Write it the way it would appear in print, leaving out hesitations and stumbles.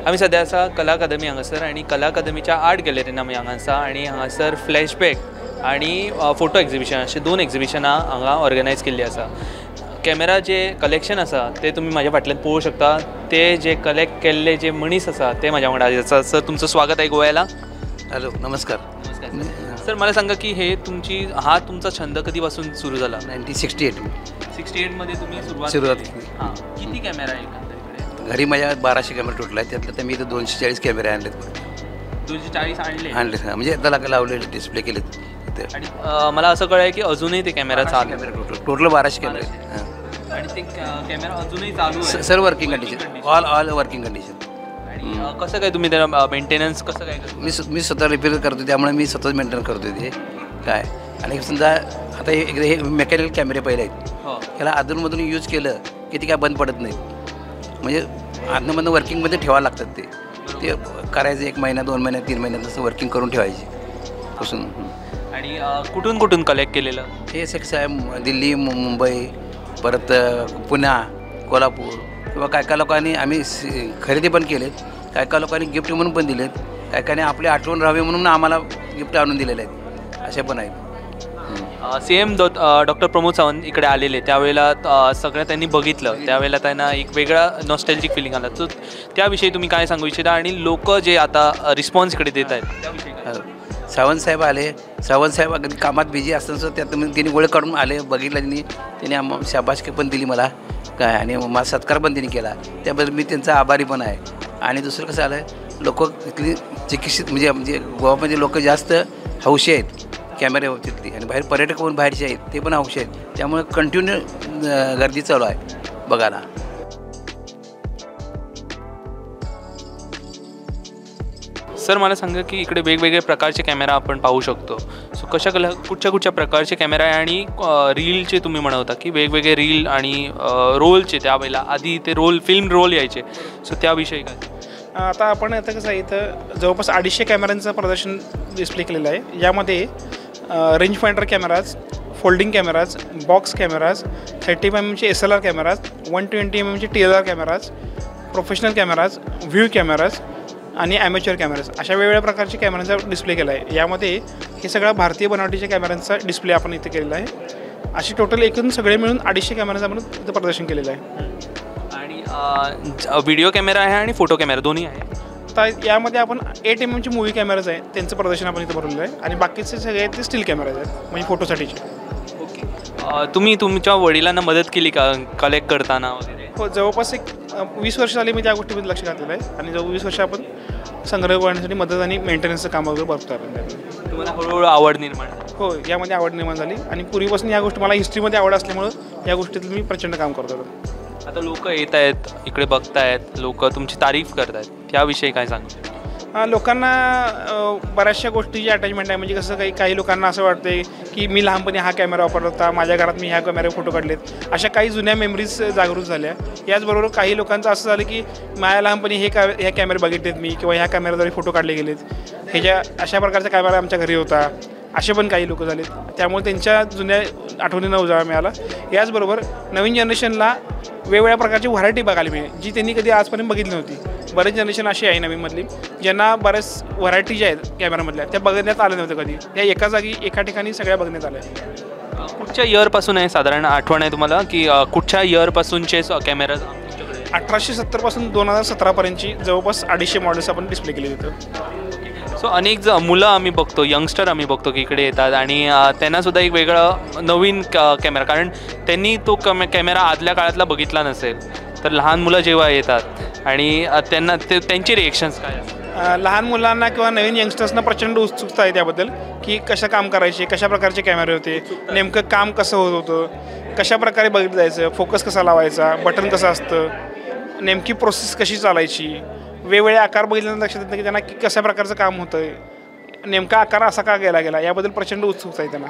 आम्ही सध्या आसा कला अकादमी हांगासर आणि कला अकादमीच्या आर्ट गॅलरीन आमी हांगा आसा आणि हांगासर फ्लॅशबॅक आणि फोटो एक्झिबिशन अशे 2 एक्झिबिशनां हांगा ऑर्गनायज केल्ली आसा. कॅमेरा जे कलेक्शन आसा ते तुम्ही माझ्या फाटल्यान पळोवंक शकता. ते जे कलेक्ट केल्ले जे मनीस आसा ते माझ्या वांगडा आसा. सर तुमचं स्वागत आहे गोव्याला. हॅलो नमस्कार. सर मला सांगा की हे तुमचा छंद कधीपासून सुरू झाला? 1968 मध्ये तुम्ही सुरुवात हां किती कॅमेरा आहे एकंदरीकडे? घरी माझ्या 1200 कॅमेरा टोटल आहे. त्यातलं तर मी इथं 240 कॅमेरे आणलेत. 240 आणले म्हणजे त्याला लावलेले डिस्प्ले केलेत. आणि मला असं कळलं की अजूनही ते कॅमेरा चालू टोटल 1200 कॅमेरे आणि ते कॅमेरा अजूनही चालू आहे. सर्व working condition all working condition. आणि कसं काय तुम्ही त्याला मेंटेनन्स कसं काय करतो? मी स्वतः रिपेअर करतो त्यामुळे मी स्वतःच मेंटेन करतो ते काय. आणि समजा आता हे मेकॅनिकल कॅमेरे पहिले आहेत याला अधूनमधून यूज केलं की ते काय बंद पडत नाही. म्हणजे अधूनमधून वर्किंगमध्ये ठेवावं लागतात ते करायचं 1 महिना 2 महिन्यात 3 महिन्यात असं वर्किंग करून ठेवायची पासून. आणि कुठून कुठून कलेक्ट केलेलं हे साहेब दिल्ली मुंबई परत पुणे कोल्हापूर किंवा काय लोकांनी आम्ही खरेदी पण केलेत. काय लोकांनी गिफ्ट म्हणून पण दिलेत. काय आपली आठवण राहावी म्हणून आम्हाला गिफ्ट आणून दिलेले आहेत असे पण आहेत. CM डॉक्टर प्रमोद सावंत इकडे आलेले त्यावेळेला सगळं त्यांनी बघितलं. त्यावेळेला त्यांना एक वेगळा नॉस्टॅल्जिक फिलिंग आला. तर त्याविषयी तुम्ही काय सांगू इच्छिता आणि लोक जे आता रिस्पॉन्स इकडे देत आहेत त्याविषयी? सावंतसाहेब आले. सावंतसाहेब अगदी कामात बिझी असताना त्यात त्यांनी गोळे काढून आले बघितलं. त्यांनी शाबासकी पण दिली मला काय आणि मला सत्कार पण त्यांनी केला. त्याबद्दल मी त्यांचा आभारी पण आहे. आणि दुसरं कसं आलं लोक इथली चिकित्सित म्हणजे गोवामध्ये लोक जास्त हौशी आहेत कॅमेरे तिथली आणि बाहेर पर्यटक पण बाहेरचे आहेत ते पण हौशी आहेत. त्यामुळे कंटिन्यू गर्दी चालू आहे बघायला. सर मला सांगा की इकडे वेगवेगळे प्रकारचे कॅमेरा आपण पाहू शकतो. सो कुठच्या प्रकारचे कॅमेरा आहे आणि रीलचे तुम्ही म्हणवता की वेगवेगळे रील आणि रोलचे त्यावेळेला आधी ते फिल्म रोल यायचे. सो त्याविषयी काय? आता आपण आता कसं आहे इथं जवळपास 250 कॅमेऱ्यांचं प्रदर्शन डिस्प्ले केलेलं आहे. यामध्ये range finder cameras, folding cameras, box cameras, 30 mm SLR cameras, 120 mm TLR cameras, professional cameras, view cameras आणि ॲमेच्युअर कॅमेराज अशा वेगवेगळ्या प्रकारचे कॅमेऱ्यांचा डिस्प्ले केला आहे. यामध्ये हे सगळं भारतीय बनावटीच्या कॅमेऱ्यांचा डिस्प्ले आपण इथे केलेला आहे. अशी टोटल एकूण सगळे मिळून 250 कॅमेऱ्यांचं आपण इथं प्रदर्शन केलेलं आहे. आणि व्हिडिओ कॅमेरा आहे आणि फोटो कॅमेरा दोन्ही आहे. आता यामध्ये आपण 8 mm मूवी कॅमेराज आहेत त्यांचं प्रदर्शन आपण इथं भरलेलं आहे. आणि बाकीचे सगळे ते स्टील कॅमेराज आहेत म्हणजे फोटोसाठीचे. ओके. तुम्ही तुमच्या वडिलांना मदत केली का कलेक्ट करताना वगैरे? हो जवळपास 20 वर्ष झाली मी त्या गोष्टीमध्ये लक्ष घातलेलं आहे. आणि 20 वर्ष आपण संग्रह करण्यासाठी मदत आणि मेंटेनन्सचं काम वगैरे बघतो आपण. तुम्हाला हळूहळू आवड निर्माण? हो यामध्ये आवड निर्माण झाली आणि पूर्वीपासून या गोष्टी मला हिस्ट्रीमध्ये आवड असल्यामुळं या गोष्टीत मी प्रचंड काम करतो. आता लोक येत आहेत इकडे बघतायत लोक तुमची तारीफ करत आहेत त्याविषयी काय सांगू? लोकांना बऱ्याचशा गोष्टीची अटॅचमेंट आहे. म्हणजे कसं काही लोकांना असं वाटतं की मी लहानपणी हा कॅमेरा वापरत होता माझ्या घरात मी ह्या कॅमेऱ्यावर फोटो काढलेत. अशा काही जुन्या मेमरीज जागृत झाल्या. याचबरोबर काही लोकांचं असं झालं की माझ्या लहानपणी ह्या कॅमेरे बघितलेत मी किंवा ह्या कॅमेऱ्याद्वारे फोटो काढले गेलेत. अशा प्रकारचा कॅमेरा आमच्या घरी होता असे पण काही लोक झालेत. त्यामुळे त्यांच्या जुन्या आठवणींना उजाळा मिळाला. याचबरोबर नवीन जनरेशनला वेगवेगळ्या प्रकारची व्हरायटी बघायला मिळेल जी त्यांनी कधी आजपर्यंत बघितली नव्हती. बरेच जनरेशन अशी आहे नवीनमधली ज्यांना बऱ्याच व्हरायटी ज्या आहेत कॅमेरामधल्या त्या बघण्यात आल्या नव्हत्या कधी. त्या एका जागी एका ठिकाणी सगळ्या बघण्यात आल्या. कुठच्या इयरपासून आहे साधारण आठवण आहे तुम्हाला की कुठच्या इयरपासूनचे कॅमेरा? 1870 2017पर्यंतची जवळपास 250 मॉडेल्स आपण डिस्प्ले केले तिथं. सो अनेक मुलं आम्ही बघतो यंगस्टर आम्ही बघतो की इकडे येतात आणि त्यांनासुद्धा एक वेगळं नवीन कॅमेरा कारण त्यांनी तो कॅमेरा आदल्या काळातला बघितला नसेल. तर लहान मुलं जेव्हा येतात आणि त्यांना त्यांची रिएक्शन्स काय असतात? लहान मुलांना किंवा नवीन यंगस्टर्सना प्रचंड उत्सुकता आहे त्याबद्दल की कशा काम करायचे कशा प्रकारचे कॅमेरे होते नेमकं काम कसं होत होतं कशा प्रकारे बघितलं जायचं फोकस कसा लावायचा बटन कसं असतं नेमकी प्रोसेस कशी चालायची वेगवेगळे आकार बघितल्यानंतर लक्षात येतं की त्यांना कशा प्रकारचं काम होतं नेमका आकार असा का गेला याबद्दल प्रचंड उत्सुकता आहे त्यांना.